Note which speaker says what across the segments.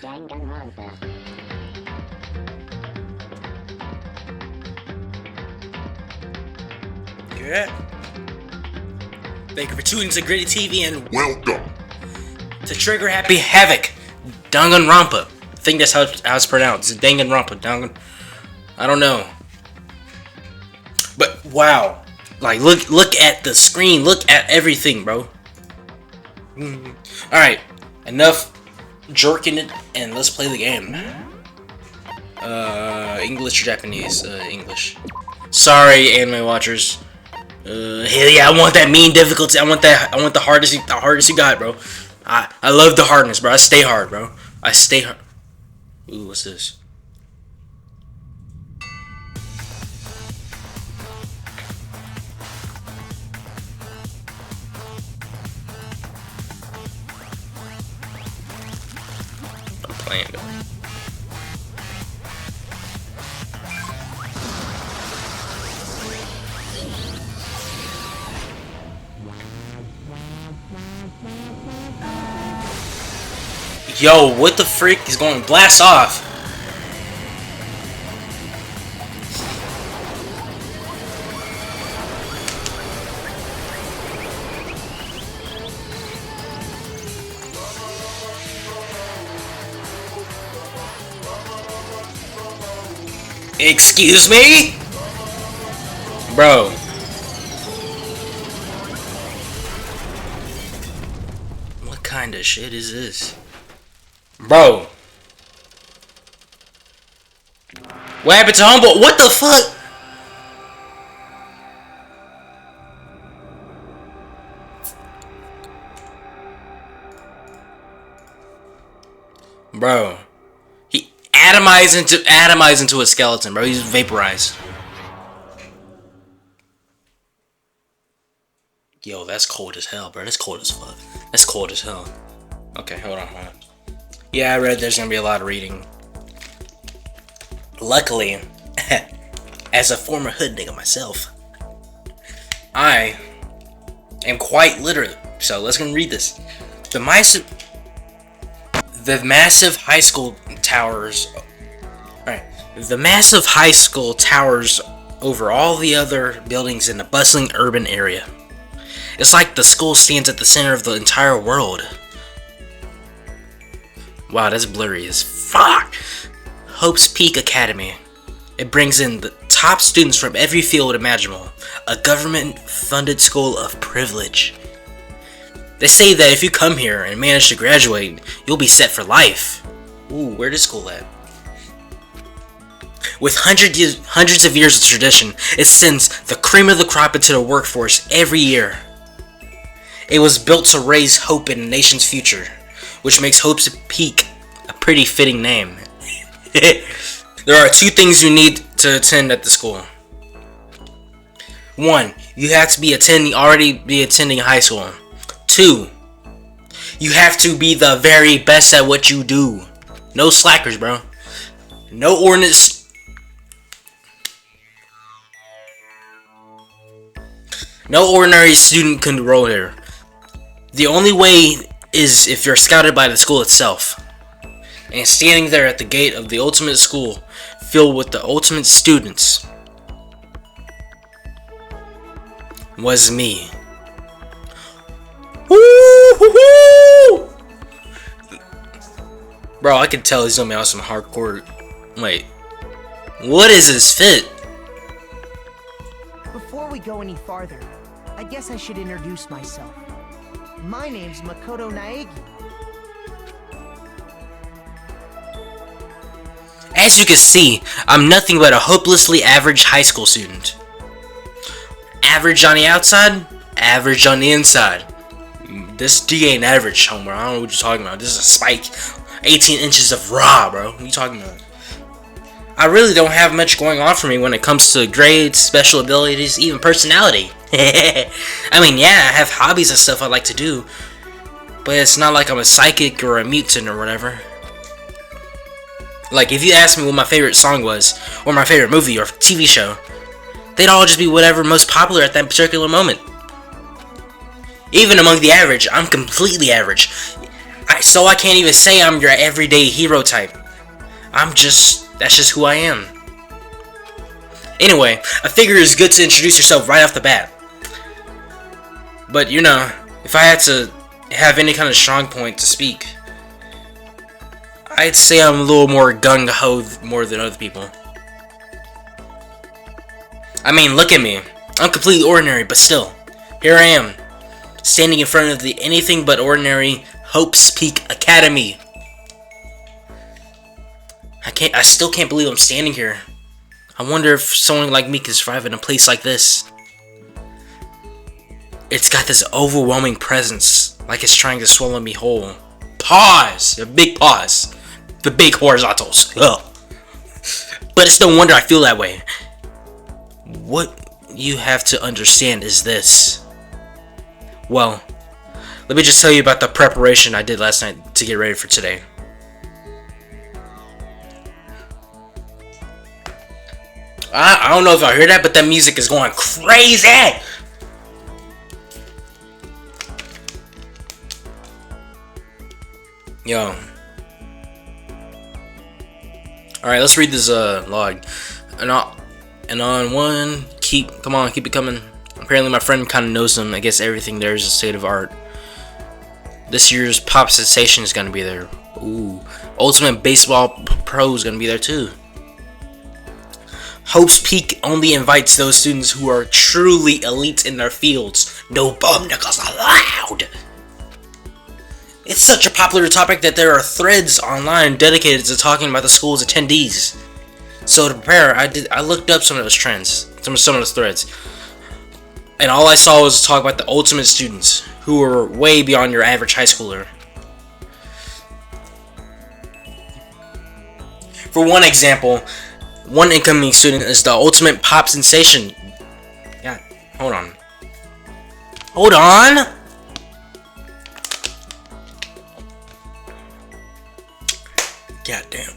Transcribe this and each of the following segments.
Speaker 1: Danganronpa.
Speaker 2: Yeah. Thank you for tuning to Gritty TV and
Speaker 3: Welcome.
Speaker 2: to Trigger Happy Havoc. Danganronpa. I think that's how it's pronounced. Danganronpa. I don't know. But wow. Like look at the screen. Look at everything, bro. Alright. Enough jerking it and let's play the game. English or Japanese? English. Sorry, anime watchers. Hell yeah, I want that mean difficulty. I want the hardest you got, bro. I love the hardness, bro. I stay hard, bro. I stay hard. Ooh, what's this? I'm playing it. Yo, what the freak is going? Blast off! Excuse me? Bro. What kind of shit is this? Bro. What happened to Humble? What the fuck? Bro. He atomized into a skeleton, bro. He's vaporized. Yo, that's cold as hell, bro. That's cold as fuck. That's cold as hell. Okay, hold on. Yeah, I read there's gonna be a lot of reading. Luckily, as a former hood nigga myself, I am quite literate. So let's go read this. The massive high school towers. Alright. The massive high school towers over all the other buildings in the bustling urban area. It's like the school stands at the center of the entire world. Wow, that's blurry as fuck. Hope's Peak Academy. It brings in the top students from every field imaginable. A government-funded school of privilege. They say that if you come here and manage to graduate, you'll be set for life. Ooh, where is school at? With hundreds of years of tradition, it sends the cream of the crop into the workforce every year. It was built to raise hope in the nation's future, which makes Hope's Peak a pretty fitting name. There are two things you need to attend at the school. One, you have to already be attending high school. Two, you have to be the very best at what you do. No slackers, bro. No ordinance. No ordinary student can enroll here. The only way is if you're scouted by the school itself. And standing there at the gate of the ultimate school, filled with the ultimate students, was me. Woo-hoo-hoo! Bro, I can tell he's gonna be on some hardcore. Wait, what is this fit?
Speaker 4: Before we go any farther, I guess I should introduce myself. My name's Makoto Naegi.
Speaker 2: As you can see, I'm nothing but a hopelessly average high school student. Average on the outside, average on the inside. This D ain't average, homer. I don't know what you're talking about. This is a spike. 18 inches of raw, bro. What are you talking about? I really don't have much going on for me when it comes to grades, special abilities, even personality. I mean, yeah, I have hobbies and stuff I like to do, but it's not like I'm a psychic or a mutant or whatever. Like, if you asked me what my favorite song was, or my favorite movie or TV show, they'd all just be whatever most popular at that particular moment. Even among the average, I'm completely average. I I can't even say I'm your everyday hero type. That's just who I am. Anyway, I figure it's good to introduce yourself right off the bat. But you know, if I had to have any kind of strong point to speak, I'd say I'm a little more gung-ho more than other people. I mean, look at me. I'm completely ordinary, but still, here I am, standing in front of the anything but ordinary Hope's Peak Academy. I still can't believe I'm standing here. I wonder if someone like me can survive in a place like this. It's got this overwhelming presence, like it's trying to swallow me whole. Pause! A big pause. The big horizontals. Ugh. But it's no wonder I feel that way. What you have to understand is this. Well, let me just tell you about the preparation I did last night to get ready for today. I don't know if I heard that, but that music is going crazy! Yo. Alright, let's read this log. And on one, keep it coming. Apparently my friend kind of knows them. I guess everything there is a state of art. This year's pop sensation is gonna be there. Ooh. Ultimate Baseball Pro is gonna be there too. Hope's Peak only invites those students who are truly elite in their fields. No bum knuckles allowed. It's such a popular topic that there are threads online dedicated to talking about the school's attendees. So to prepare, I looked up some of those trends, some of those threads, and all I saw was talk about the ultimate students who are way beyond your average high schooler. For one example, one incoming student is the ultimate pop sensation. Yeah, hold on. Goddamn.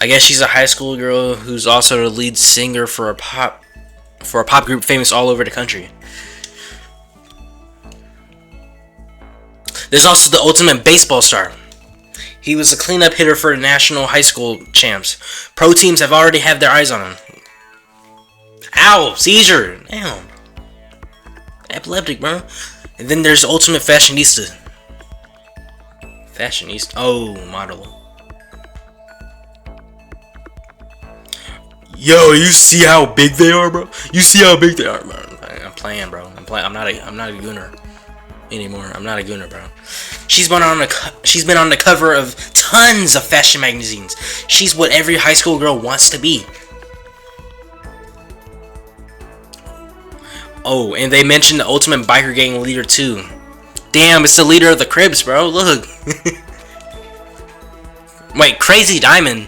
Speaker 2: I guess she's a high school girl who's also the lead singer for a pop group famous all over the country. There's also the ultimate baseball star. He was a cleanup hitter for the national high school champs. Pro teams have already had their eyes on him. Ow! Seizure! Damn. Epileptic, bro. And then there's the ultimate fashionista. Fashionista? Oh, model. Yo, you see how big they are, bro? You see how big they are, bro? I'm playing, bro. I'm not a gooner anymore. I'm not a gooner, bro. She's been on the cover of tons of fashion magazines. She's what every high school girl wants to be. Oh, and they mentioned the ultimate biker gang leader too. Damn, it's the leader of the Cribs, bro. Look. Wait, Crazy Diamond.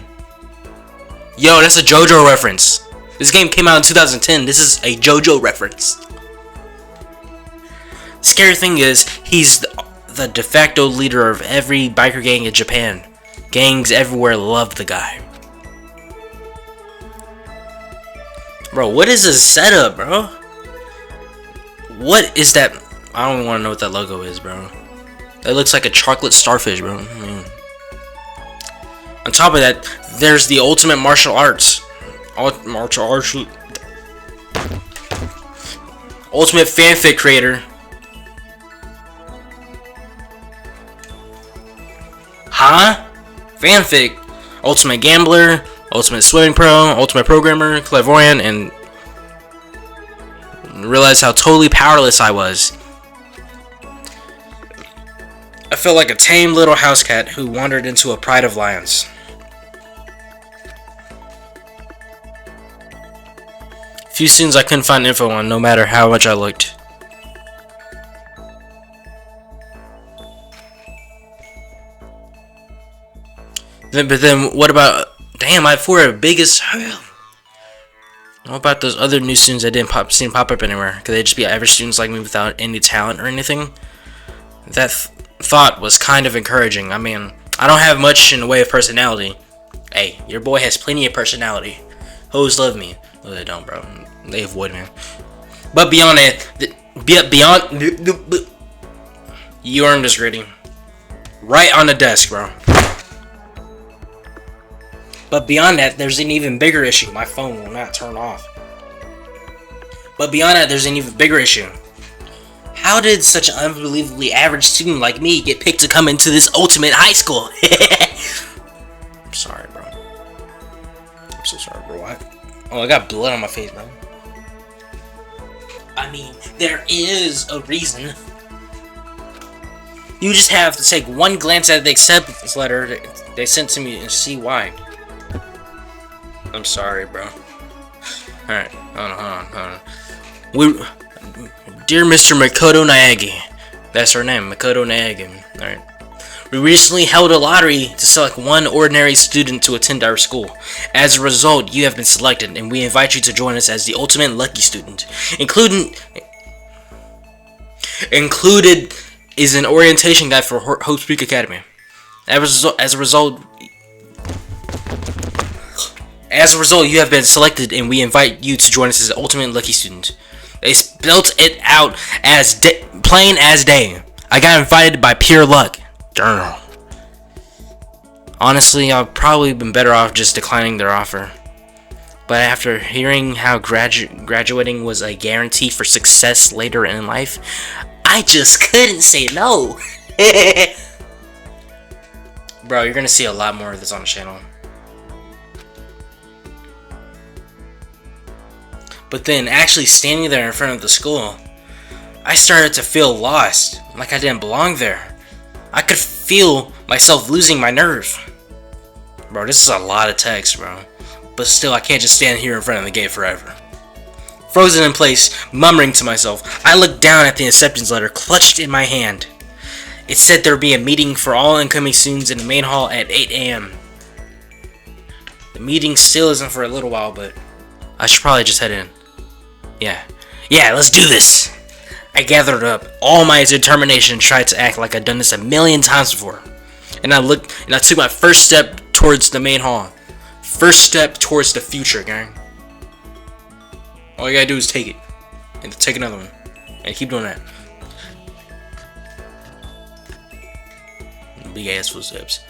Speaker 2: Yo, that's a JoJo reference. This game came out in 2010. This is a JoJo reference. Scary thing is, he's the de facto leader of every biker gang in Japan. Gangs everywhere love the guy. Bro, what is this setup, bro? What is that? I don't even want to know what that logo is, bro. That looks like a chocolate starfish, bro. On top of that, there's the ultimate martial arts. Ultimate fanfic creator. Huh? Fanfic. Ultimate gambler. Ultimate swimming pro. Ultimate programmer. Clairvoyant. And realized how totally powerless I was. I felt like a tame little house cat who wandered into a pride of lions. Few students I couldn't find info on, no matter how much I looked. But then, what about... Damn, I had four of the biggest... What about those other new students that didn't pop up anywhere? Could they just be average students like me without any talent or anything? That thought was kind of encouraging. I mean, I don't have much in the way of personality. Hey, your boy has plenty of personality. Hoes love me. No, they don't, bro. They avoid me. But beyond that, You earned this grading. Right on the desk, bro. But beyond that, there's an even bigger issue. My phone will not turn off. But beyond that, there's an even bigger issue. How did such an unbelievably average student like me get picked to come into this ultimate high school? I'm sorry, bro. I'm so sorry, bro. Oh, I got blood on my face, bro. I mean, there is a reason. You just have to take one glance at the acceptance letter they sent to me and see why. I'm sorry, bro. Alright, hold on. Dear Mr. Makoto Naegi. That's her name, Makoto Naegi. Alright. We recently held a lottery to select one ordinary student to attend our school. As a result, you have been selected, and we invite you to join us as the ultimate lucky student. Included is an orientation guide for Havoc Academy. As a result, you have been selected, and we invite you to join us as the ultimate lucky student. They spelt it out as plain as day. I got invited by pure luck. Darn. Honestly, I've probably been better off just declining their offer. But after hearing how graduating was a guarantee for success later in life, I just couldn't say no. Bro, you're gonna see a lot more of this on the channel. But then, actually standing there in front of the school, I started to feel lost, like I didn't belong there. I could feel myself losing my nerve. Bro, this is a lot of text, bro. But still, I can't just stand here in front of the gate forever. Frozen in place, murmuring to myself, I looked down at the acceptance letter clutched in my hand. It said there would be a meeting for all incoming students in the main hall at 8 a.m. The meeting still isn't for a little while, but I should probably just head in. Yeah, let's do this. I gathered up all my determination and tried to act like I'd done this a million times before. And I took my first step towards the main hall. First step towards the future, gang. All you gotta do is take it. And take another one. And keep doing that. Big ass footsteps.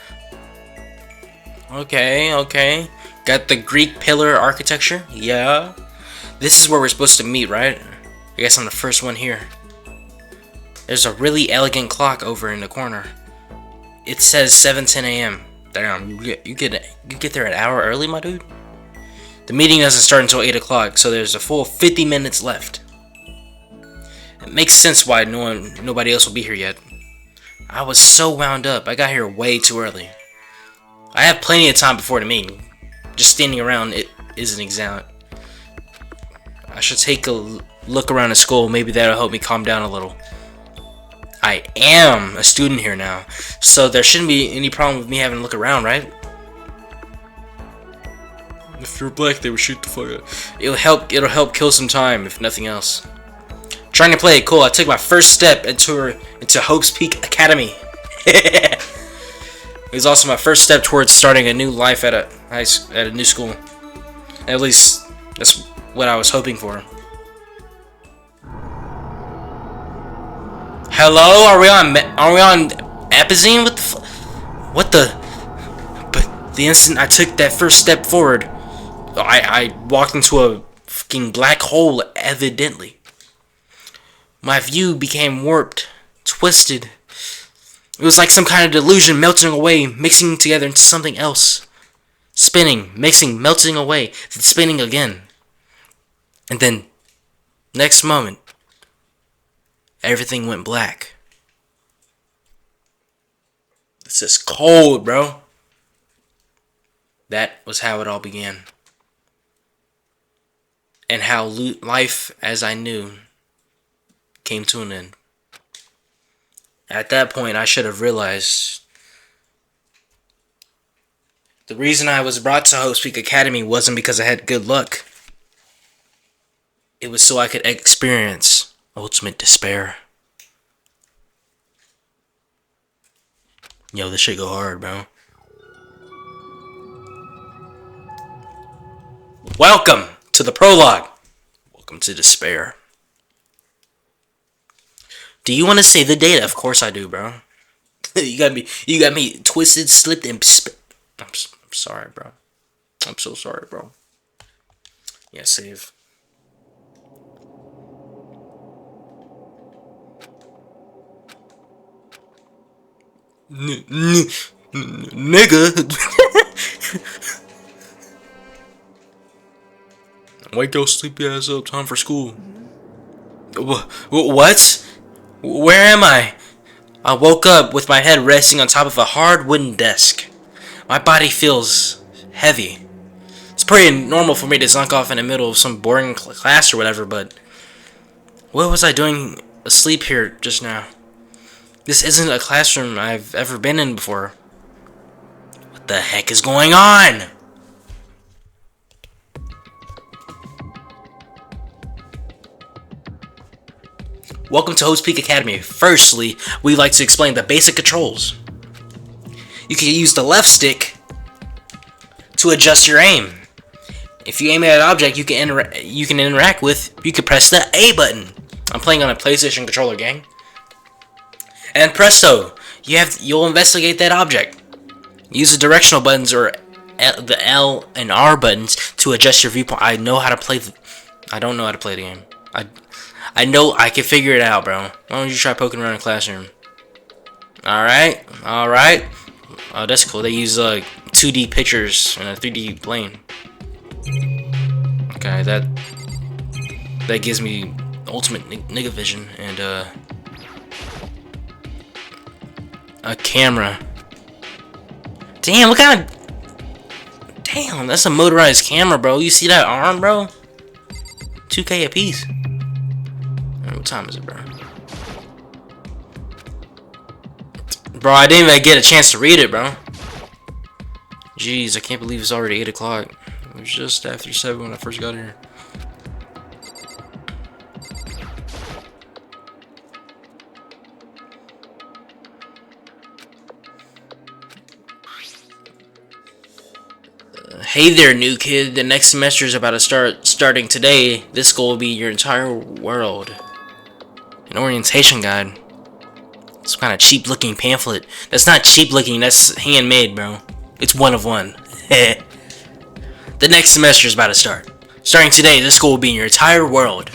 Speaker 2: Okay. Got the Greek pillar architecture? Yeah. This is where we're supposed to meet, right? I guess I'm the first one here. There's a really elegant clock over in the corner. It says 7:10 a.m. Damn, you get there an hour early, my dude? The meeting doesn't start until 8 o'clock, so there's a full 50 minutes left. It makes sense why nobody else will be here yet. I was so wound up. I got here way too early. I have plenty of time before the meeting. Just standing around it isn't exact. I should take a look around the school. Maybe that'll help me calm down a little. I am a student here now, so there shouldn't be any problem with me having a look around, right? If you're black, they would shoot the fuck out. It'll help kill some time, if nothing else. Trying to play it cool, I took my first step into Hope's Peak Academy. It was also my first step towards starting a new life at a new school. At least that's what I was hoping for. Hello? Are we on Epizine? What the? But the instant I took that first step forward, I walked into a fucking black hole, evidently. My view became warped, twisted. It was like some kind of delusion melting away, mixing together into something else. Spinning, mixing, melting away, then spinning again. And then, next moment, everything went black. It's just cold, bro. That was how it all began. And how life as I knew came to an end. At that point, I should have realized the reason I was brought to Havoc Academy wasn't because I had good luck. It was so I could experience ultimate despair. Yo, this shit go hard, bro. Welcome to the prologue. Welcome to despair. Do you want to save the data? Of course I do, bro. You got me twisted, slipped, and I'm sorry, bro. I'm so sorry, bro. Yeah, save. Nigga. Wake your sleepy ass up. Time for school. What? Where am I? I woke up with my head resting on top of a hard wooden desk. My body feels heavy. It's pretty normal for me to zonk off in the middle of some boring class or whatever, but what was I doing asleep here just now? This isn't a classroom I've ever been in before. What the heck is going on? Welcome to Host Peak Academy. Firstly, we'd like to explain the basic controls. You can use the left stick to adjust your aim. If you aim at an object you can interact with, you can press the A button. I'm playing on a PlayStation controller, gang. And presto, you'll investigate that object. Use the directional buttons or the L and R buttons to adjust your viewpoint. I know how to play. I don't know how to play the game. I know I can figure it out, bro. Why don't you try poking around in the classroom? Alright. Oh, that's cool. They use 2D pictures in a 3D plane. Okay, that gives me ultimate nigga vision and a camera. Damn, what kind of... Damn, that's a motorized camera, bro. You see that arm, bro? 2K a piece. What time is it, bro? Bro, I didn't even get a chance to read it, bro. Jeez, I can't believe it's already 8 o'clock. It was just after 7 when I first got here. Hey there, new kid. The next semester is about to starting today. This school will be your entire world. An orientation guide. Some kind of cheap looking pamphlet. That's not cheap looking, that's handmade, bro. It's one of one. The next semester is about to start. Starting today, this school will be in your entire world.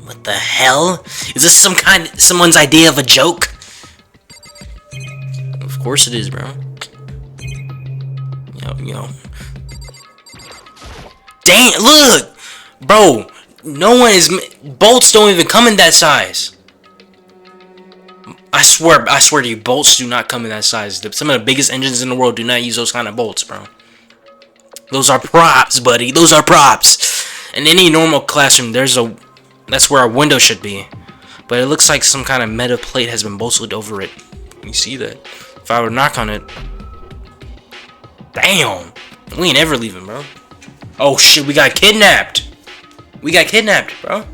Speaker 2: What the hell? Is this someone's idea of a joke? Of course it is, bro. Yo. Dang, look! Bro, bolts don't even come in that size. I swear to you, bolts do not come in that size. Some of the biggest engines in the world do not use those kind of bolts, bro. Those are props, buddy. Those are props. In any normal classroom, that's where a window should be. But it looks like some kind of metal plate has been bolted over it. You see that? If I were to knock on it... Damn! We ain't ever leaving, bro. Oh shit, we got kidnapped! We got kidnapped, bro.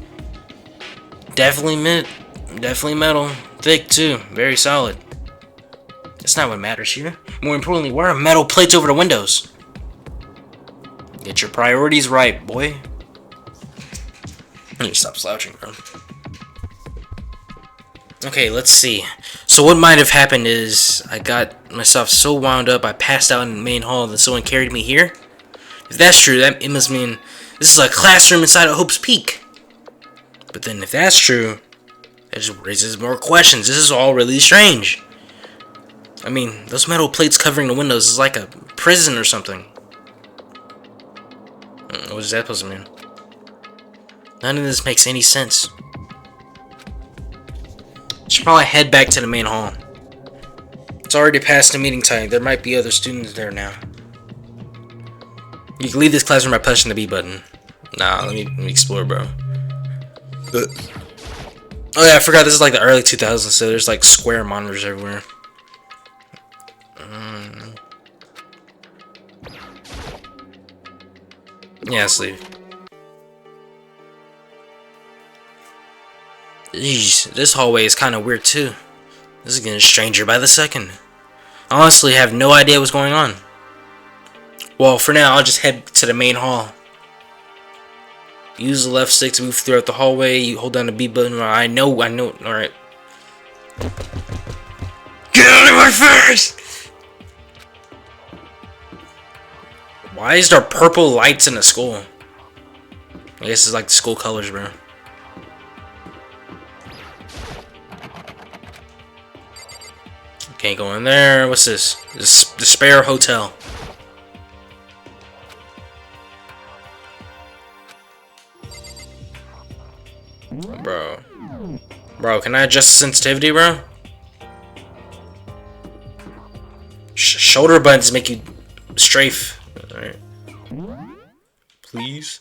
Speaker 2: Definitely metal. Thick, too. Very solid. That's not what matters here. More importantly, where are metal plates over the windows? Get your priorities right, boy. Let me stop slouching, bro. Okay, let's see. So what might have happened is I got myself so wound up I passed out in the main hall that someone carried me here. If that's true, it must mean this is a classroom inside of Hope's Peak. But then if that's true, that just raises more questions. This is all really strange. I mean, those metal plates covering the windows is like a prison or something. What is that supposed to mean? None of this makes any sense. Should probably head back to the main hall. It's already past the meeting time. There might be other students there now. You can leave this classroom by pushing the B button. Nah, let me explore, bro. Oh yeah, I forgot this is like the early 2000s, so there's like square monitors everywhere. Yeah, let's leave. Jeez, this hallway is kind of weird too. This is getting stranger by the second. I honestly have no idea what's going on. Well, for now, I'll just head to the main hall. Use the left stick to move throughout the hallway. You hold down the B button. I know. Alright. Get out of my face! Why is there purple lights in the school? I guess it's like the school colors, bro. Can't go in there. What's this? This Despair Hotel. Bro, can I adjust the sensitivity, bro? Shoulder buttons make you strafe. Alright. Please.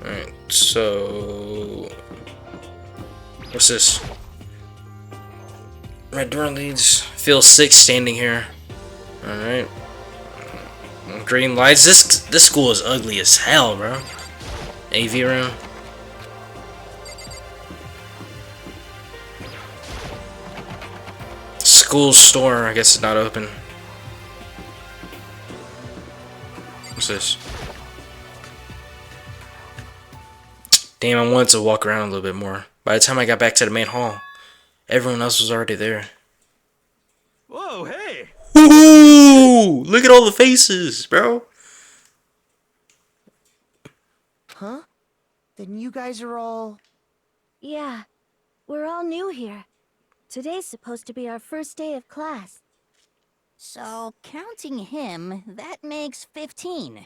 Speaker 2: Alright, so... What's this? Red door leads. Feel 6 standing here. Alright. Green lights. This school is ugly as hell, bro. AV room. School store. I guess it's not open. What's this? Damn, I wanted to walk around a little bit more. By the time I got back to the main hall, everyone else was already there.
Speaker 1: Whoa, hey!
Speaker 2: Ooh, look at all the faces, bro.
Speaker 4: Huh? Then you guys are all...
Speaker 3: Yeah, we're all new here. Today's supposed to be our first day of class.
Speaker 5: So, counting him, that makes 15.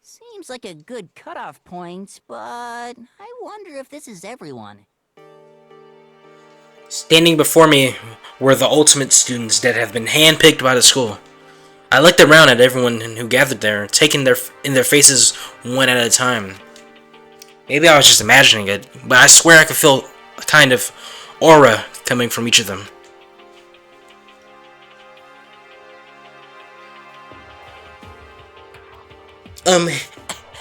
Speaker 5: Seems like a good cutoff point, but I wonder if this is everyone.
Speaker 2: Standing before me were the ultimate students that have been handpicked by the school. I looked around at everyone who gathered there, taking their faces one at a time. Maybe I was just imagining it, but I swear I could feel a kind of aura coming from each of them.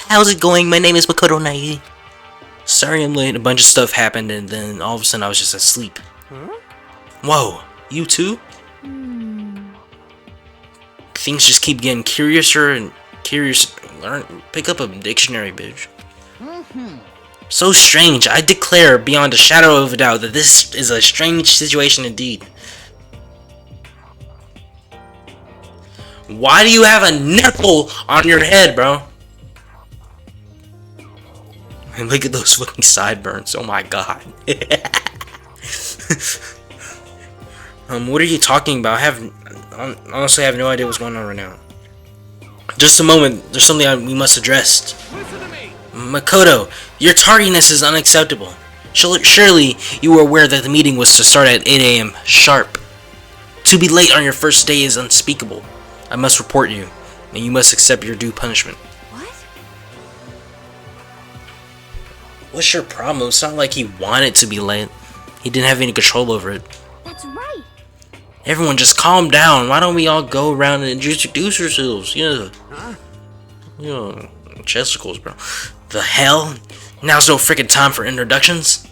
Speaker 2: How's it going? My name is Makoto Nai. Sorry I'm late. A bunch of stuff happened and then all of a sudden I was just asleep.
Speaker 1: Huh?
Speaker 2: Whoa, you too? Things just keep getting curiouser and curious. Pick up a dictionary, bitch. So strange. I declare beyond a shadow of a doubt that this is a strange situation indeed. Why do you have a nipple on your head, bro? And look at those fucking sideburns. Oh my god. What are you talking about? I honestly have no idea what's going on right now. Just a moment. There's something we must address.
Speaker 1: Listen to me!
Speaker 2: Makoto, your tardiness is unacceptable. Surely you were aware that the meeting was to start at 8 AM sharp. To be late on your first day is unspeakable. I must report you, and you must accept your due punishment.
Speaker 3: What?
Speaker 2: What's your problem? It's not like he wanted to be late. He didn't have any control over it.
Speaker 3: That's right.
Speaker 2: Everyone just calm down. Why don't we all go around and introduce ourselves? Yeah. You know, chesticles, bro. The hell? Now's no freaking time for introductions.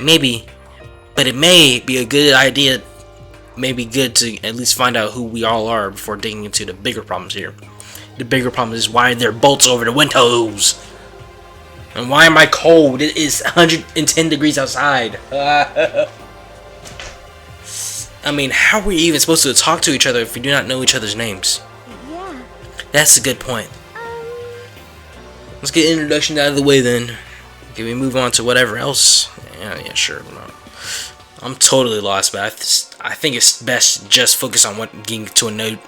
Speaker 2: Maybe. But it may be a good idea. Maybe good to at least find out who we all are before digging into the bigger problems here. The bigger problem is why there are bolts over the windows. And why am I cold? It is 110 degrees outside. I mean, how are we even supposed to talk to each other if we do not know each other's names?
Speaker 3: Yeah.
Speaker 2: That's a good point. Let's get introduction out of the way then. Can we move on to whatever else? Yeah, sure. I'm totally lost, but I think it's best to just focus on getting to a note.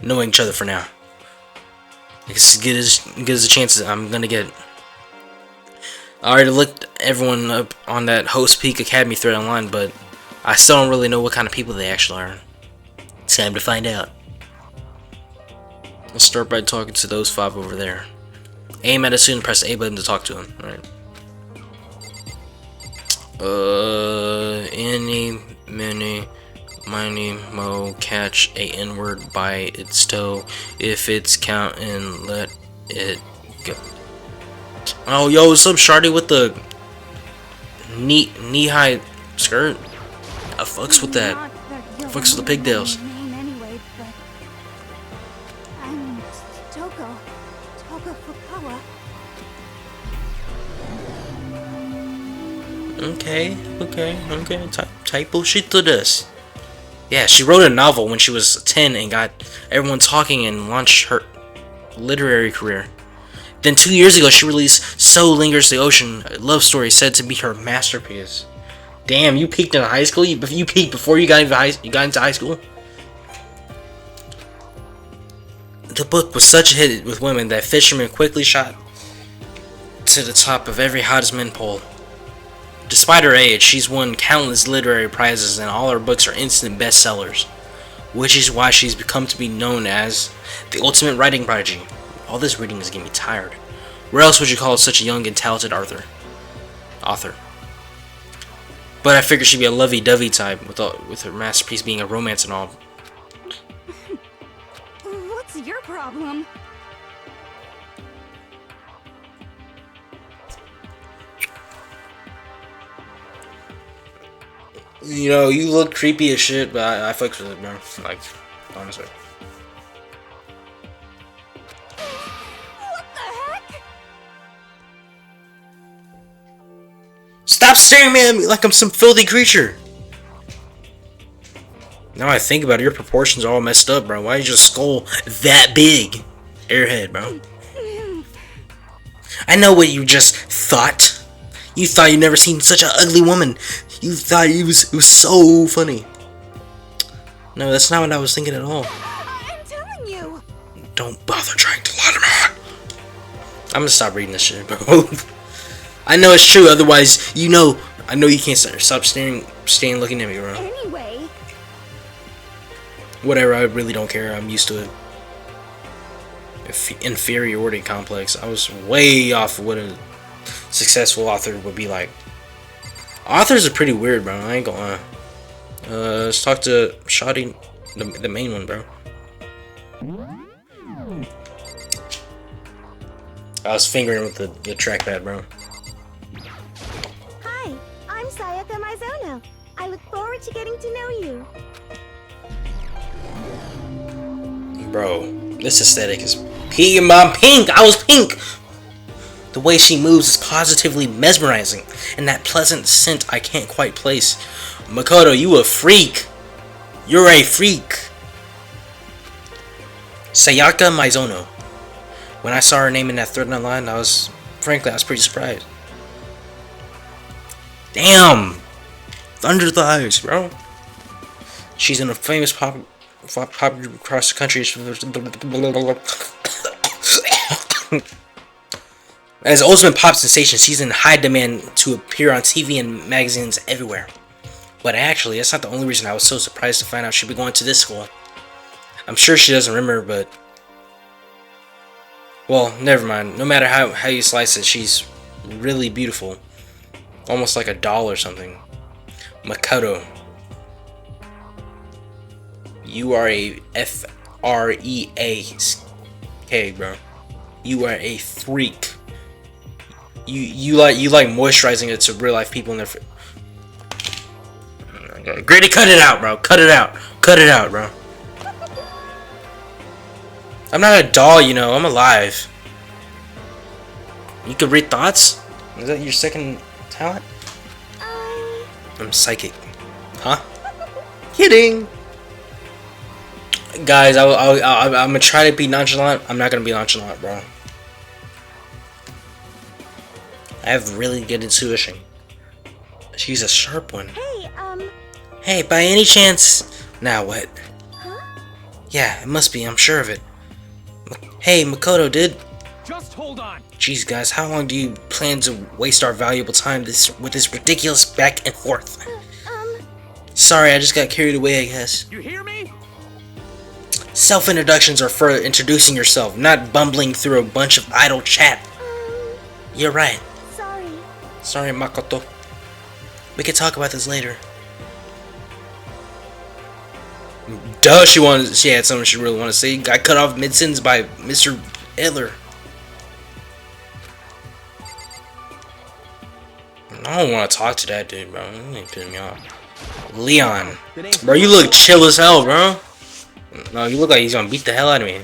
Speaker 2: Knowing each other for now. I guess as good as a chance I'm gonna get. I already looked everyone up on that Host Peak Academy thread online, but I still don't really know what kind of people they actually are. It's time to find out. Let's start by talking to those 5 over there. Aim at a student, press the A button to talk to him. Alright. Any, many, miny, mo, catch a N-word by its toe. If it's counting, let it go. Oh, yo, what's up, Shardy, with the knee-high skirt. I fucks with that. Fucks with the pigtails.
Speaker 3: Anyway, but I'm Toko Fukawa.
Speaker 2: Okay. Type bullshit to this. Yeah, she wrote a novel when she was 10 and got everyone talking and launched her literary career. Then 2 years ago, she released So Lingers the Ocean, a love story said to be her masterpiece. Damn, you peaked in high school? You peaked before you got into high school? The book was such a hit with women that Fisherman quickly shot to the top of every hottest men poll. Despite her age, she's won countless literary prizes and all her books are instant bestsellers, which is why she's become to be known as the ultimate writing prodigy. All this reading is getting me tired. Where else would you call such a young and talented author? But I figured she'd be a lovey-dovey type with her masterpiece being a romance and all.
Speaker 3: What's your problem?
Speaker 2: You know, you look creepy as shit, but I fucks with it, bro. Like, honestly.
Speaker 3: What the heck?
Speaker 2: Stop staring at me like I'm some filthy creature! Now I think about it, your proportions are all messed up, bro. Why is your skull that big? Airhead, bro. I know what you just thought. You thought you'd never seen such an ugly woman. You thought it was so funny. No, that's not what I was thinking at all.
Speaker 3: I'm telling you.
Speaker 2: Don't bother trying to lie to me. I'm gonna stop reading this shit, bro. I know it's true, otherwise, I know you can't stop staying looking at me, bro.
Speaker 3: Anyway.
Speaker 2: Whatever, I really don't care. I'm used to it. Inferiority complex. I was way off of what a successful author would be like. Authors are pretty weird, bro. I ain't gonna lie. Let's talk to Shoddy, the main one, bro. I was fingering with the trackpad, bro.
Speaker 3: Hi, I'm Sayaka Mizono. I look forward to getting to know you.
Speaker 2: Bro, this aesthetic is pink. I'm pink. I was pink. The way she moves is positively mesmerizing, and that pleasant scent I can't quite place. Makoto, you a freak. You're a freak. Sayaka Mizono. When I saw her name in that thread online, I was pretty surprised. Damn! Thunder thighs, bro. She's in a famous pop group across the country. As an ultimate pop sensation, she's in high demand to appear on TV and magazines everywhere. But actually, that's not the only reason I was so surprised to find out she'd be going to this school. I'm sure she doesn't remember, but... well, never mind. No matter how you slice it, she's really beautiful. Almost like a doll or something. Makoto. You are a F-R-E-A-K, bro. You are a freak. You like moisturizing it to real life people in their... Grady, cut it out, bro. Cut it out. Cut it out, bro. I'm not a doll, I'm alive. You can read thoughts? Is that your second talent? I'm psychic. Huh? Kidding. Guys, I'm gonna try to be nonchalant. I'm not gonna be nonchalant, bro. I have really good intuition. She's a sharp one. Hey, by any chance... now what?
Speaker 3: Huh?
Speaker 2: Yeah, it must be. I'm sure of it. Hey, Makoto, dude.
Speaker 1: Just hold on.
Speaker 2: Jeez, guys, how long do you plan to waste our valuable time with this ridiculous back and forth? Sorry, I just got carried away, I guess.
Speaker 1: You hear me?
Speaker 2: Self-introductions are for introducing yourself, not bumbling through a bunch of idle chat. You're right. Sorry, Makoto. We can talk about this later. Duh, she had something she really wanted to say. Got cut off mid-sentence by Mr. Hitler. I don't want to talk to that dude, bro. He ain't pissing me off. Leon. Bro, you look chill as hell, bro. No, you look like he's gonna beat the hell out of me.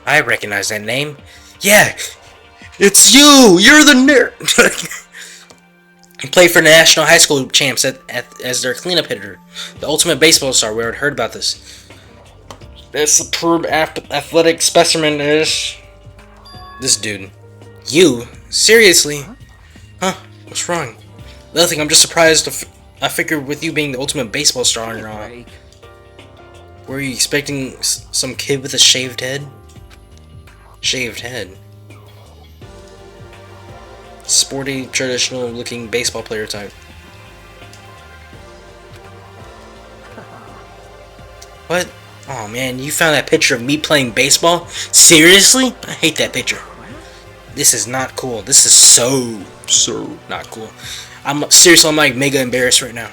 Speaker 2: I recognize that name. Yeah, it's you! You're the nerd! He played for the national high school champs as their cleanup hitter. The ultimate baseball star. We already heard about this. This superb athletic specimen is this dude. You? Seriously? Huh? What's wrong? Nothing. I'm just surprised. I figured with you being the ultimate baseball star on your own. Were you expecting some kid with a shaved head? Shaved head. Sporty, traditional looking baseball player type. What? Oh man, you found that picture of me playing baseball? Seriously? I hate that picture. This is not cool. This is so not cool. I'm seriously, I'm like mega embarrassed right now.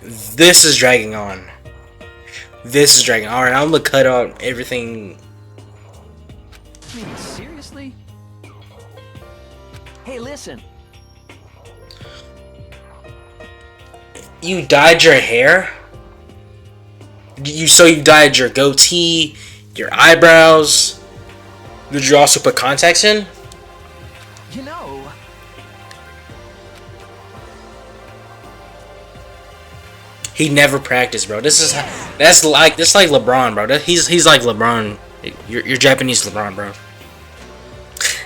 Speaker 2: This is dragging on. This is dragging on. Alright, I'm gonna cut out everything.
Speaker 1: I mean, seriously? Hey, listen.
Speaker 2: You dyed your hair? So you dyed your goatee, your eyebrows. Did you also put contacts in?
Speaker 1: You know,
Speaker 2: He never practiced, bro. That's like LeBron, bro. He's like LeBron. You're Japanese LeBron, bro.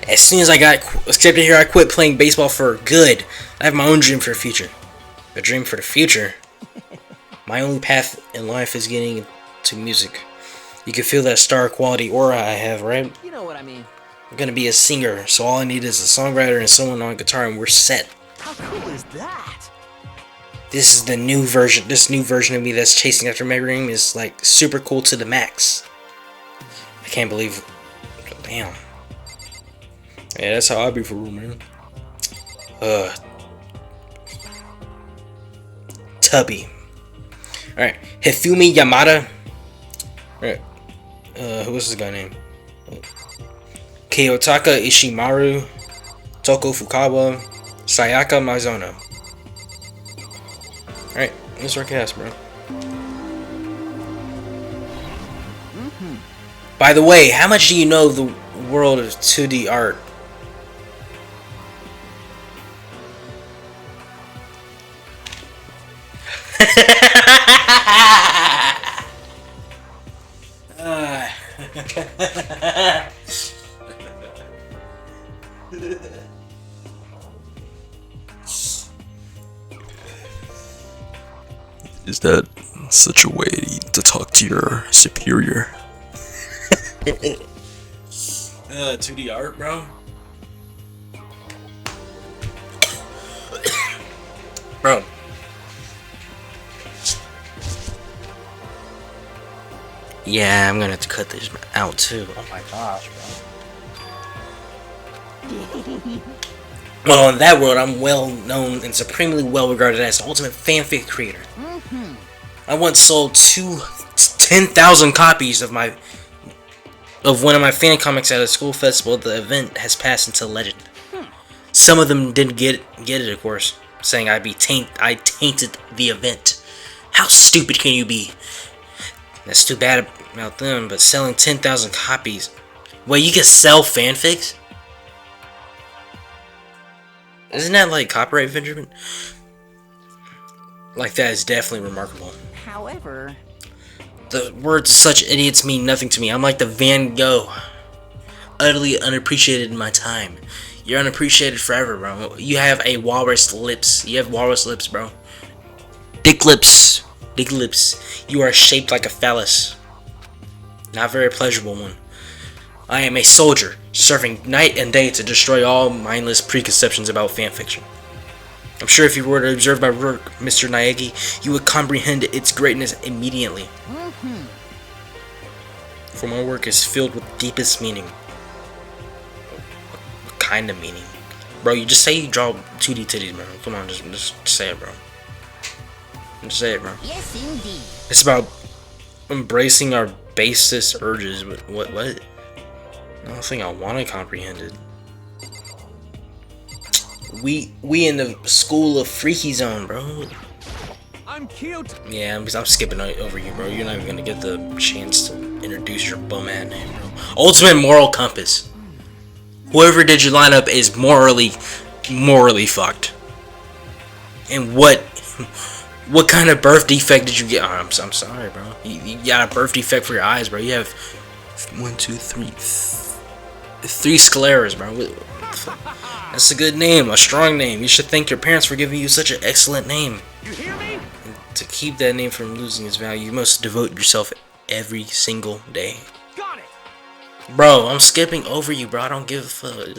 Speaker 2: As soon as I got accepted here, I quit playing baseball for good. I have my own dream for the future. A dream for the future. My only path in life is getting into music. You can feel that star quality aura I have, right?
Speaker 1: you know what I mean.
Speaker 2: I'm gonna be a singer, so all I need is a songwriter and someone on guitar, and we're set.
Speaker 1: How cool is that?
Speaker 2: This is the new version. This new version of me that's chasing after my dream is like super cool to the max. I can't believe. Damn. Yeah, that's how I be for real, man. Tubby. Alright. Hifumi Yamada. Alright. Who was this guy name? Kiyotaka Ishimaru. Toko Fukawa. Sayaka Mizono. Alright, let's our cast, bro. By the way, how much do you know of the world of 2D art?
Speaker 6: Is that such a way to talk to your superior?
Speaker 2: 2D art, bro. Bro. Yeah, I'm gonna have to cut this out too. Oh my gosh, bro. Well, in that world, I'm well known and supremely well regarded as the ultimate fanfic creator. I once sold 10,000 copies of one of my fan comics at a school festival. The event has passed into legend. Some of them didn't get it, of course, saying I tainted the event. How stupid can you be? That's too bad about them, but selling 10,000 copies. Wait, you can sell fanfics? Isn't that like copyright infringement? Like, that is definitely remarkable.
Speaker 5: However,
Speaker 2: The words such idiots mean nothing to me. I'm like the Van Gogh. Utterly unappreciated in my time. You're unappreciated forever, bro. You have a walrus lips. You have walrus lips, bro. Dick lips. Dick lips. You are shaped like a phallus. Not a very pleasurable one. I am a soldier, serving night and day to destroy all mindless preconceptions about fanfiction. I'm sure if you were to observe my work, Mr. Naegi, you would comprehend its greatness immediately. For my work is filled with deepest meaning. What kind of meaning? Bro, you just say you draw 2D titties, bro. Come on, just say it, bro. Just say it, bro.
Speaker 5: Yes, indeed.
Speaker 2: It's about embracing our basest urges. What? I don't think I want to comprehend it. We in the school of Freaky Zone, bro.
Speaker 1: I'm cute.
Speaker 2: Yeah, I'm skipping over you, bro. You're not even gonna get the chance to introduce your bum ass name, bro. Ultimate moral compass. Whoever did your lineup is morally fucked. And what kind of birth defect did you get? Oh, I'm sorry, bro. You got a birth defect for your eyes, bro. You have 1, 2, 3, 3 scleras, bro. That's a good name, a strong name. You should thank your parents for giving you such an excellent name.
Speaker 1: You hear me?
Speaker 2: To keep that name from losing its value, you must devote yourself every single day.
Speaker 1: Got it.
Speaker 2: Bro, I'm skipping over you, bro. I don't give a fuck.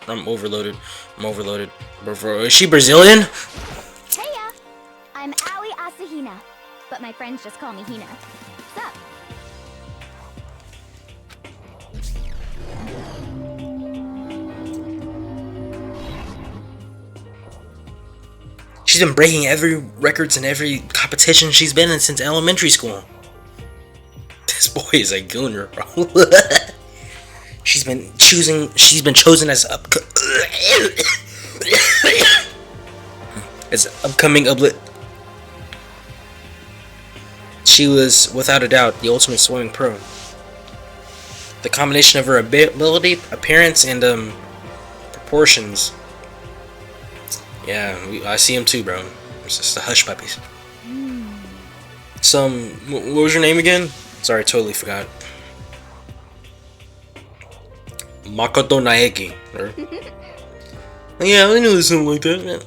Speaker 2: I'm overloaded. Bro, is she Brazilian?
Speaker 7: Heya! I'm Aoi Asahina, but my friends just call me Hina. What's up?
Speaker 2: She's been breaking every records in every competition she's been in since elementary school. This boy is a gooner, bro. She's been chosen as upcoming uplit. She was, without a doubt, the ultimate swimming pro. The combination of her ability, appearance, and proportions. Yeah, I see him too, bro. It's just the hush puppies. What was your name again? Sorry, I totally forgot. Makoto Naeki. Yeah, I knew it was something like that, man.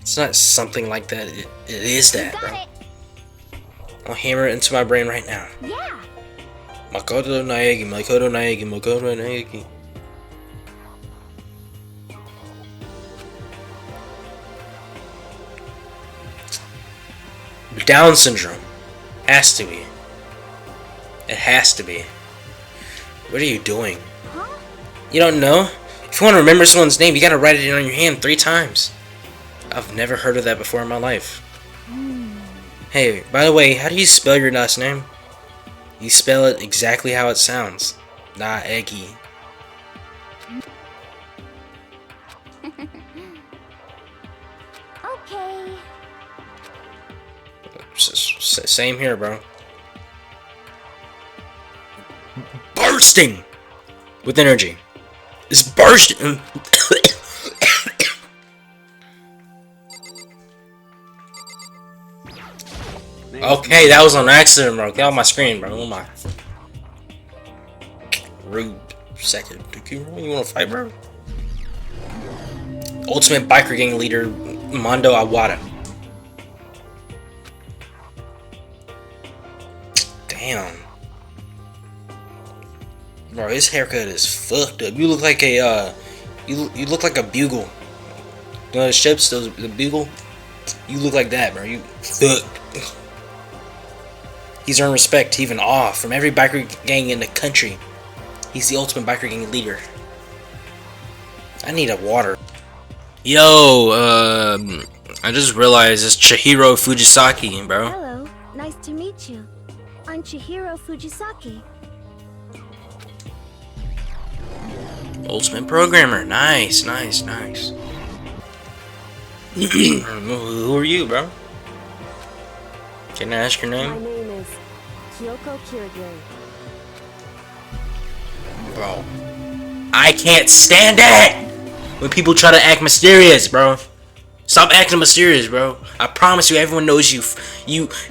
Speaker 2: It's not something like that. It is that, bro. I'll hammer it into my brain right now.
Speaker 7: Yeah.
Speaker 2: Makoto Naeki. Down syndrome. Has to be. It has to be. What are you doing?
Speaker 7: Huh?
Speaker 2: You don't know? If you want to remember someone's name, you gotta write it on your hand 3 times. I've never heard of that before in my life. Hey, by the way, how do you spell your last name? You spell it exactly how it sounds. Not eggy.
Speaker 7: Okay.
Speaker 2: Same here, bro. Bursting with energy. It's bursting. Okay, that was on accident, bro. Get off my screen, bro. Oh my. Rude. Second. You wanna fight, bro? Ultimate biker gang leader, Mondo Awada. Damn. Bro, his haircut is fucked up. You look like a you look like a bugle. You know the ships, the bugle? You look like that, bro. You fucked. He's earned respect, even awe, from every biker gang in the country. He's the ultimate biker gang leader. I need a water. Yo, I just realized it's Chihiro Fujisaki, bro.
Speaker 3: Hello, nice to meet you. I'm Chihiro Fujisaki.
Speaker 2: Ultimate programmer. Nice. Who are you, bro? Can I ask your
Speaker 3: My
Speaker 2: name?
Speaker 3: name is Kyoko Kirigiri.
Speaker 2: Bro. I can't stand it when people try to act mysterious, bro. Stop acting mysterious, bro. I promise you, everyone knows you.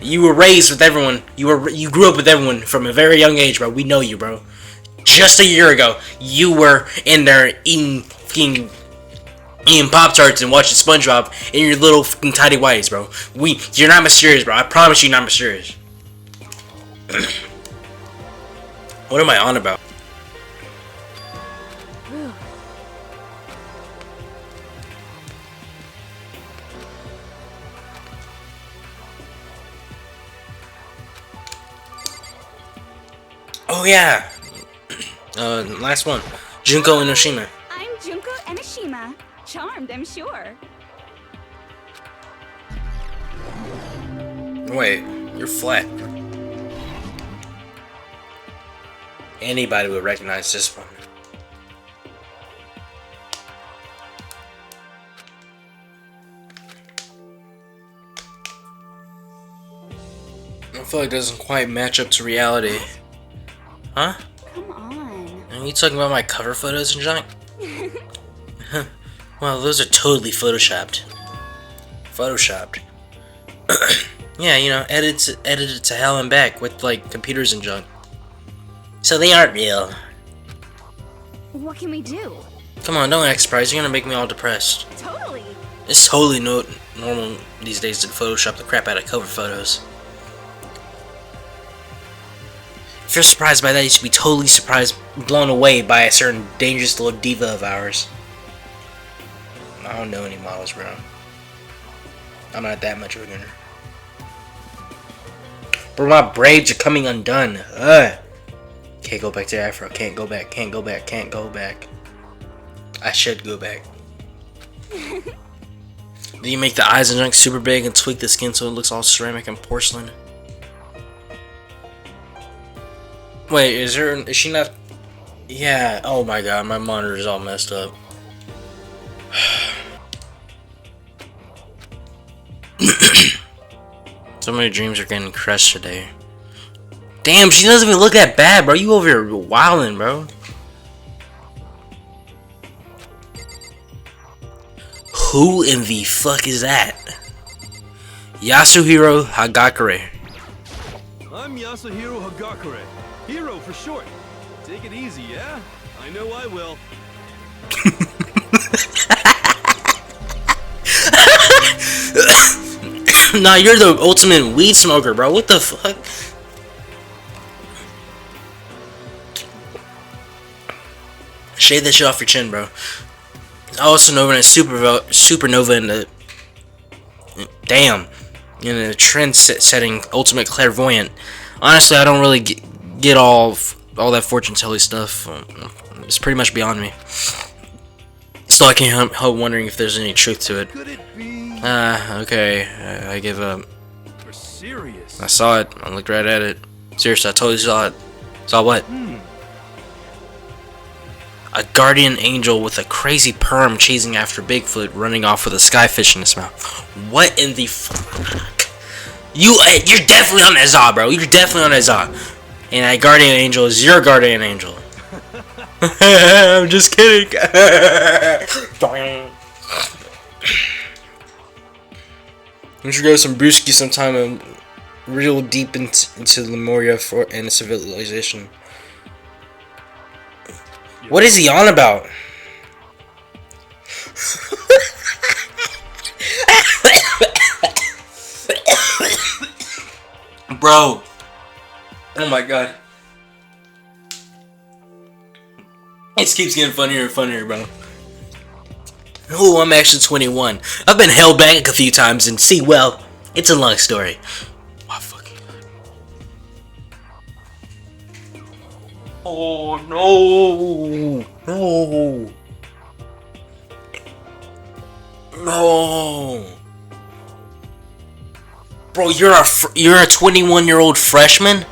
Speaker 2: You were raised with everyone. You grew up with everyone from a very young age, bro. We know you, bro. Just a year ago, you were in there eating Pop-Tarts and watching SpongeBob in your little fucking tidy whities, bro. You're not mysterious, bro. I promise you're not mysterious. What am I on about? Oh yeah. Last one. Junko Enoshima.
Speaker 7: I'm Junko Enoshima. Charmed, I'm sure.
Speaker 2: Wait, you're flat. Anybody would recognize this one. I feel like it doesn't quite match up to reality. Huh?
Speaker 7: Come on.
Speaker 2: Are you talking about my cover photos and junk? Well, those are totally photoshopped. Yeah, you know, edited to hell and back with like computers and junk. So they aren't real.
Speaker 7: What can we do?
Speaker 2: Come on, don't act surprised. You're gonna make me all depressed.
Speaker 7: Totally.
Speaker 2: It's totally normal these days to Photoshop the crap out of cover photos. If you're surprised by that, you should be totally surprised, blown away by a certain dangerous little diva of ours. I don't know any models, bro. I'm not that much of a gunner. Bro, my braids are coming undone. Ugh. Can't go back to Afro. Can't go back. Can't go back. Can't go back. I should go back. Then you make the eyes and junk super big and tweak the skin so it looks all ceramic and porcelain. Wait, is she not? Yeah. Oh my god, my monitor is all messed up. So many dreams are getting crushed today. Damn, she doesn't even look that bad, bro. You over here wildin', bro. Who in the fuck is that? Yasuhiro Hagakure.
Speaker 1: I'm Yasuhiro Hagakure. Hero for short. Take it easy, yeah? I know I will.
Speaker 2: Nah, you're the ultimate weed smoker, bro. What the fuck? Shave that shit off your chin, bro. Also known as supernova in the in a trend-setting ultimate clairvoyant. Honestly, I don't really get all that fortune telling stuff. It's pretty much beyond me. Still, I can't help wondering if there's any truth to it.
Speaker 1: Could it be?
Speaker 2: Okay, I give up.
Speaker 1: You're serious.
Speaker 2: I saw it. I looked right at it. Seriously, I totally saw it. Saw what? A guardian angel with a crazy perm chasing after Bigfoot, running off with a skyfish in his mouth. What in the fuck? You're definitely on that Zod, bro. You're definitely on that Zod. And that guardian angel is your guardian angel. I'm just kidding. We should go some brewski sometime and real deep into Lemuria and civilization. What is he on about? Bro. Oh my god. It keeps getting funnier and funnier, bro. Oh, I'm actually 21. I've been held back a few times and see, well, it's a long story. Oh, fucking oh no. No. No. Bro, you're a 21-year-old freshman?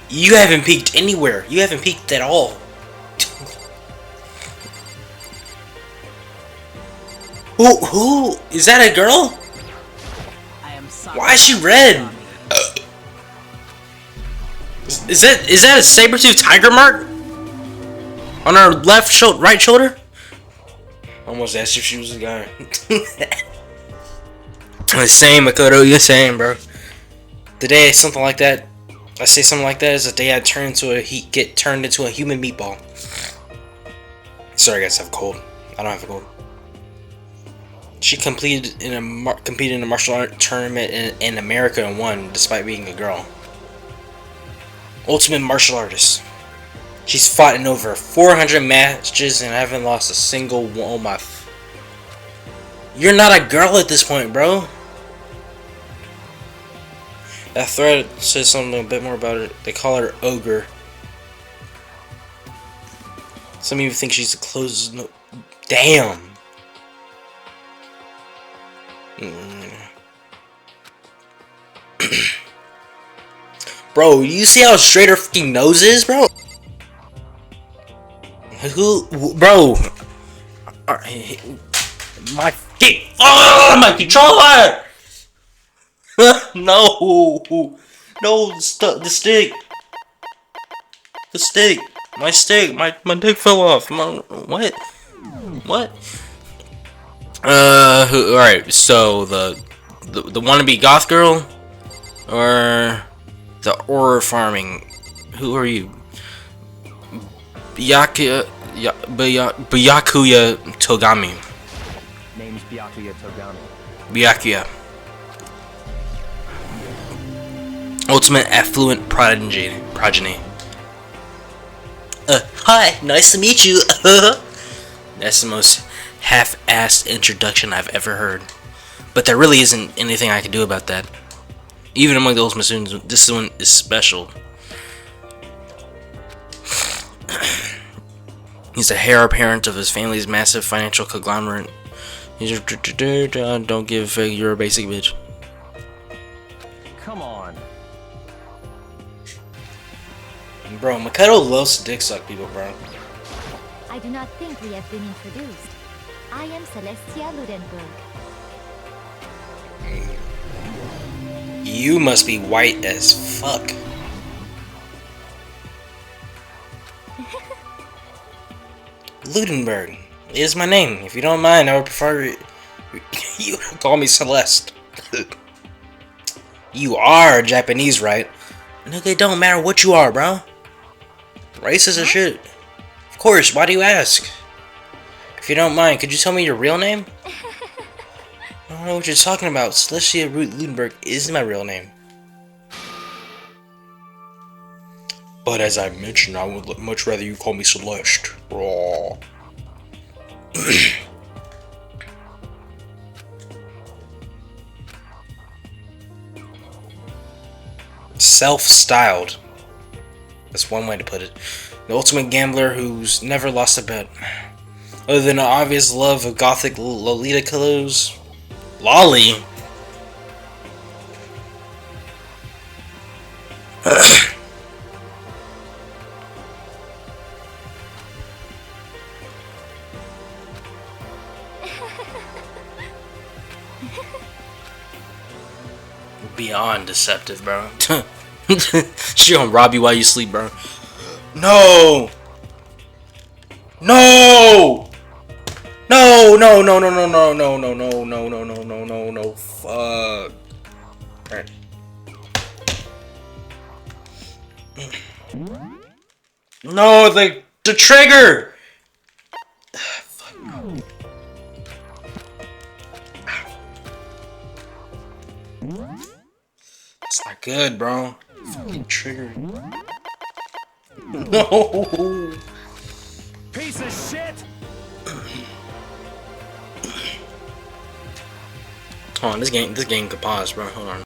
Speaker 2: You haven't peaked anywhere. You haven't peaked at all. Who? Is that a girl? Why is she red? Is that a saber-tooth tiger mark? On her right shoulder? Almost asked if she was a guy. Same, Makoto, you're saying, bro. The day something like that, I say something like that is the day I get turned into a human meatball. Sorry guys, I have a cold. I don't have a cold. She competed in a martial art tournament in America and won, despite being a girl. Ultimate martial artist. She's fought in over 400 matches and haven't lost a single one. Oh my. You're not a girl at this point, bro. That thread says something a bit more about it. They call her Ogre. Some even think she's the closest. No, damn. Bro, you see how straight her fucking nose is, bro? Who, bro? My fucking, oh, my controller! No, no, the stick, my stick, my dick fell off. What? All right. So the wannabe goth girl, or the horror farming? Who are you? Byakuya Togami.
Speaker 8: Name's Byakuya Togami.
Speaker 2: Byakuya. Ultimate affluent progeny. Hi, nice to meet you. That's the most half-assed introduction I've ever heard. But there really isn't anything I can do about that. Even among the Ultimate students, this one is special. He's the heir apparent of his family's massive financial conglomerate. Don't give you're a basic bitch.
Speaker 8: Come on.
Speaker 2: Bro, Makoto loves to dick suck people, bro.
Speaker 7: I do not think we have been introduced. I am Celestia Ludenberg.
Speaker 2: You must be white as fuck. Ludenberg is my name. If you don't mind, I would prefer you call me Celeste. You are Japanese, right? Nigga, it don't matter what you are, bro. Racist as shit. Of course, why do you ask? If you don't mind, could you tell me your real name? I don't know what you're talking about. Celestia Ludenberg is my real name. But as I mentioned, I would much rather you call me Celeste. Raw. Self-styled. That's one way to put it. The ultimate gambler who's never lost a bet. Other than an obvious love of gothic Lolita clothes. Lolly? Beyond deceptive, bro. She gonna rob you while you sleep, bro. No! No! No, no, no, no, no, no, no, no, no, no, no, no, no, no, no, fuck. Alright. No, the trigger! It's not good, bro. Fucking trigger. No!
Speaker 8: Piece of shit!
Speaker 2: Hold on, this game could pause, bro. Hold on.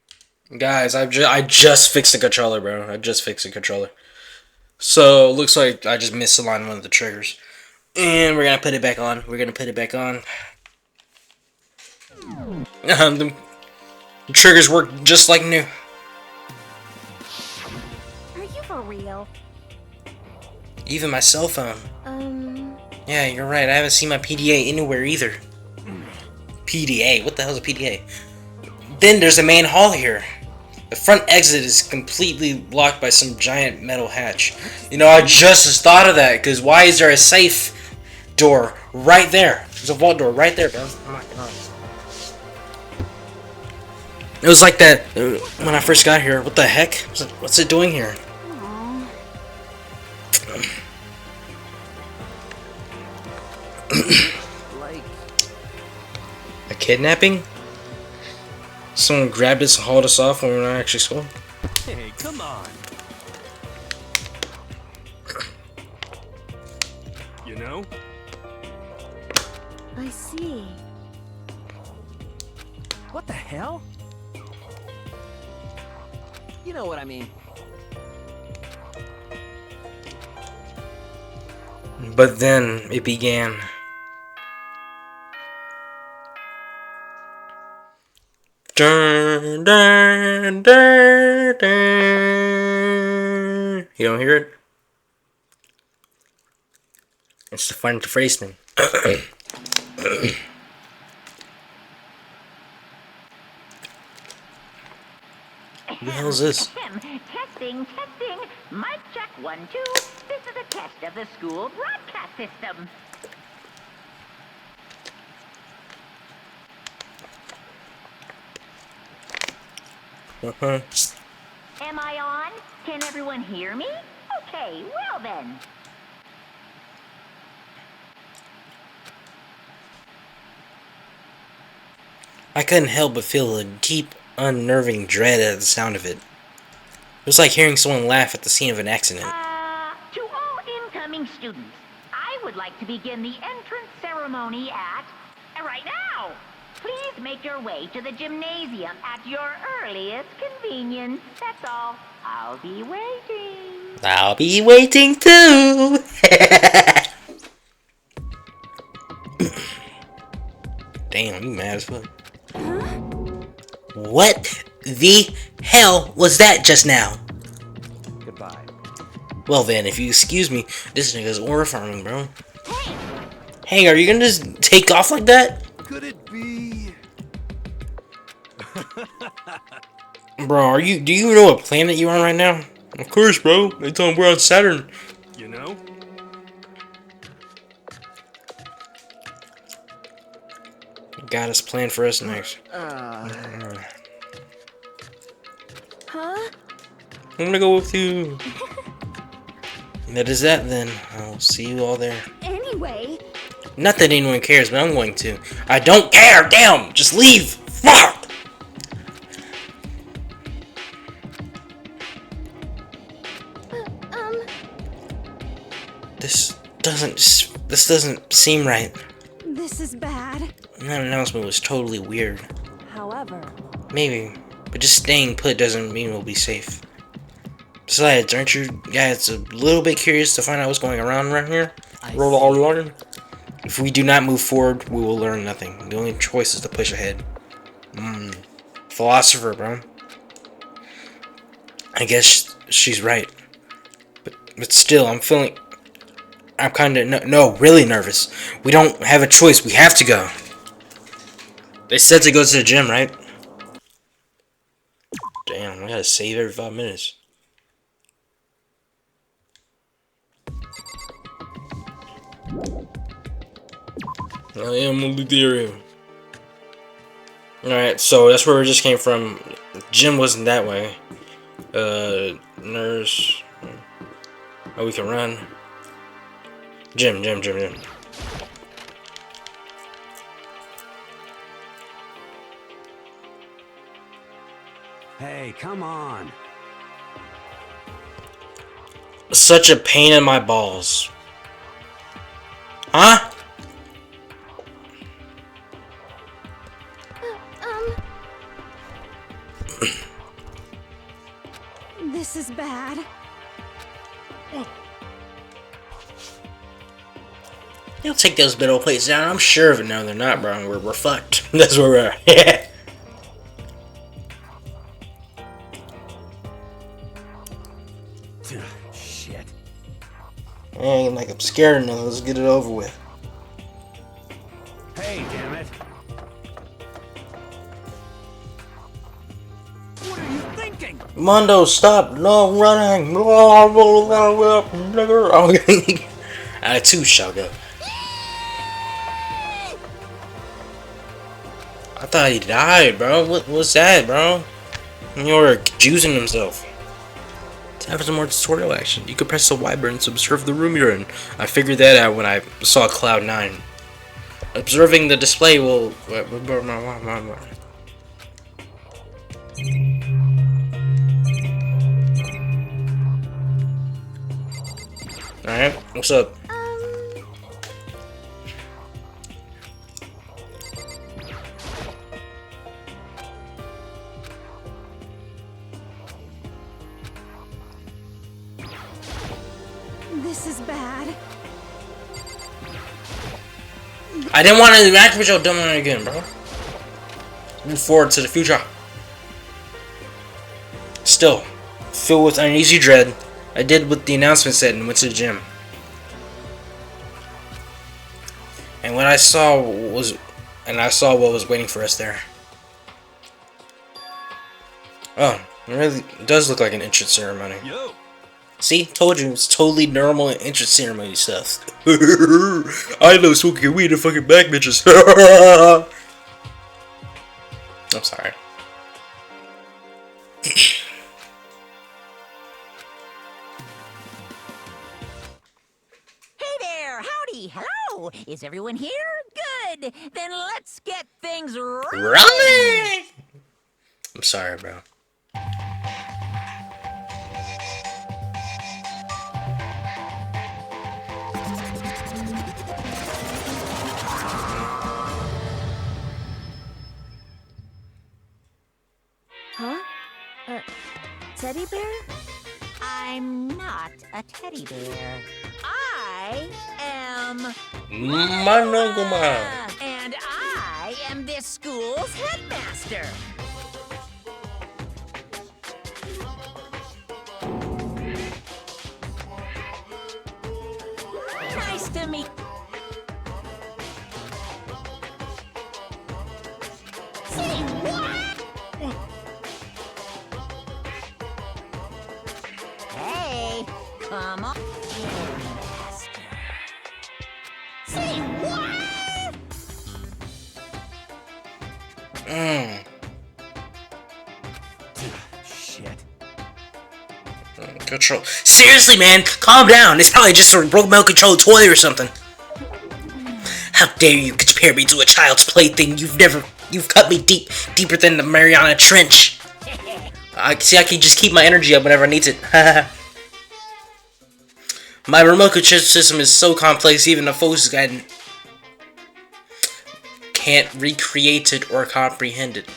Speaker 2: Guys, I just fixed the controller, bro. I just fixed the controller. So, looks like I just misaligned one of the triggers. And we're gonna put it back on. The triggers work just like new.
Speaker 7: Are you for real?
Speaker 2: Even my cell phone. Yeah, you're right. I haven't seen my PDA anywhere either. PDA? What the hell is a PDA? Then there's a main hall here. The front exit is completely blocked by some giant metal hatch. You know, I just thought of that, because why is there a safe door right there? There's a vault door right there, bro. Oh my god. It was like that when I first got here. What the heck? What's it doing here?
Speaker 8: Like,
Speaker 2: A kidnapping? Someone grabbed us and hauled us off when we were not actually school?
Speaker 1: Hey, come on. You know?
Speaker 3: I see.
Speaker 8: what the hell?
Speaker 9: You know what I mean.
Speaker 2: But then it began. Dun, dun, dun, dun. You don't hear it? It's the fun phrase thing. Who the hell is this?
Speaker 10: Testing. Mic check 1, 2. This is a test of the school broadcast system. Am I on? Can everyone hear me? Okay, well then.
Speaker 2: I couldn't help but feel a deep, unnerving dread at the sound of it. It was like hearing someone laugh at the scene of an accident.
Speaker 10: To all incoming students, I would like to begin the entrance ceremony at... right now! Please make your way to the gymnasium at your earliest convenience. That's all. I'll be waiting.
Speaker 2: I'll be waiting too! Damn, you mad as fuck. What the hell was that just now?
Speaker 8: Goodbye.
Speaker 2: Well then, if you excuse me, this nigga's aura farming, bro. Hey, are you gonna just take off like that?
Speaker 1: Could it be?
Speaker 2: Bro, do you know what planet you're on right now? Of course, bro. They told me we're on Saturn.
Speaker 1: You know?
Speaker 2: Got us planned for us next.
Speaker 3: Huh?
Speaker 2: I'm gonna go with you. That is that then. I'll see you all there.
Speaker 3: Anyway.
Speaker 2: Not that anyone cares, but I'm going to. I don't care! Damn! Just leave! Fuck! This doesn't seem right.
Speaker 3: This is bad.
Speaker 2: That announcement was totally weird.
Speaker 3: However,
Speaker 2: Maybe, but just staying put doesn't mean we'll be safe. Besides, aren't you guys a little bit curious to find out what's going around here? If we do not move forward, we will learn nothing. The only choice is to push ahead. Philosopher, bro. I guess she's right. But still, I'm kind of, really nervous. We don't have a choice. We have to go. They said to go to the gym, right? Damn, I gotta save every 5 minutes. I am a area. Alright, so that's where we just came from. Gym wasn't that way. Nurse. Oh, we can run. Gym.
Speaker 8: Hey, come on.
Speaker 2: Such a pain in my balls. Huh?
Speaker 3: This is bad.
Speaker 2: They'll take those middle plates down. I'm sure of it. No, they're not, bro. We're fucked. That's where we're at. Yeah.
Speaker 8: Shit.
Speaker 2: Ain't like I'm scared enough. Let's get it over with.
Speaker 8: Hey, damn it. What are you thinking?
Speaker 2: Mondo, stop! No running! Out of two shall go. I thought he died, bro. What was that, bro? You were juicing himself. Time for some more tutorial action. You can press the Y button to observe the room you're in. I figured that out when I saw Cloud 9. Observing the display will... Alright, what's up?
Speaker 3: This is bad.
Speaker 2: I didn't want to interact with your dumb one again, bro. Move forward to the future. Still, filled with uneasy dread, I did what the announcement said and went to the gym. And what I saw what was waiting for us there. Oh, it really does look like an entrance ceremony.
Speaker 1: Yo.
Speaker 2: See, told you, it's totally normal entrance ceremony stuff. I know smoking weed and fucking backbenchers. I'm sorry.
Speaker 5: Hey there, howdy, hello. Is everyone here? Good. Then let's get things rolling.
Speaker 2: Rolling! I'm sorry, bro.
Speaker 3: Huh? Teddy bear?
Speaker 5: I'm not a teddy bear. I am
Speaker 2: Manoguma.
Speaker 5: and I am this school's headmaster. Nice to meet. Say what? Hey, come on, headmaster. Say what?
Speaker 8: Shit.
Speaker 2: Control. Seriously, man, calm down. It's probably just a remote control toy or something. How dare you compare me to a child's plaything? You've cut me deeper than the Mariana Trench. I can just keep my energy up whenever I need it. My remote control system is so complex, even a focus guide can't recreate it or comprehend it.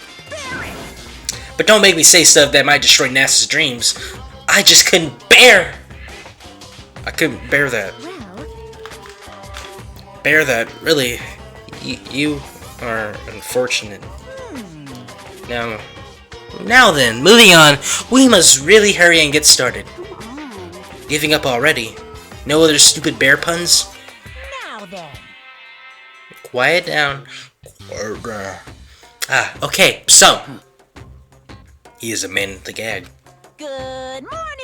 Speaker 2: But don't make me say stuff that might destroy NASA's dreams. I just couldn't bear. I couldn't bear that.
Speaker 3: Well,
Speaker 2: Bear that, really. You are unfortunate. Now then, moving on. We must really hurry and get started. Giving up already. No other stupid bear puns?
Speaker 5: Now then.
Speaker 2: Quiet down. Okay, so. He is a man with the gag.
Speaker 5: Good morning.